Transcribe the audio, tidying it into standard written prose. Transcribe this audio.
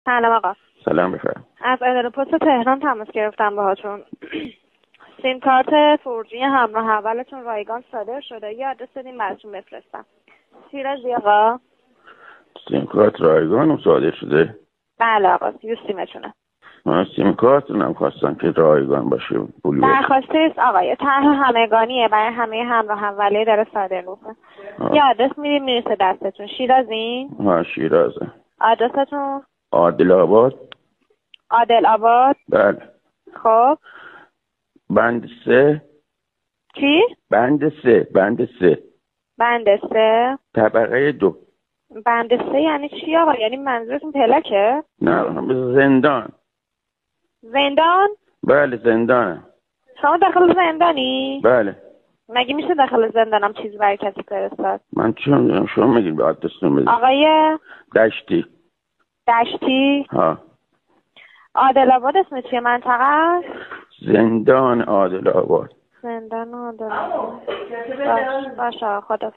سلام آقا. سلام بفرم. از اداره پست تهران تماس گرفتم باهاتون. سیم کارت فورجی همراه اولتون رایگان صادر شده. یه آدرس بدین براتون بفرستم. شیرازی آقا. سیم کارت رایگان صادر شده؟ بله آقا، یه سیمتونه. من سیم کارت نمیخواستم که رایگان باشه. درخواسته است آقا، یه طرح همگانیه برای همه همراه اولیه داره صادر میشه. یه آدرس میدیم میرسه دستتون. شیرازی؟ شیرازه. آدرستون؟ عادل آباد. عادل آباد؟ بله. خب بند 3. چی؟ بند 3. بند 3 طبقه 2. بند 3 یعنی چی آقا؟ یعنی منظورتون پلکه؟ نه، زندان. زندان؟ بله زندانم. شما داخل زندانی؟ بله. مگه میشه داخل زندانم چیزی برای کسی فرستاد؟ من چون میدونم، شما میگید به آدرستون بدید. آقای دشتی. ها. عادل آباد اسم چیه منطقه؟ زندان عادل آباد. زندان عادل آباد. باشه خدا.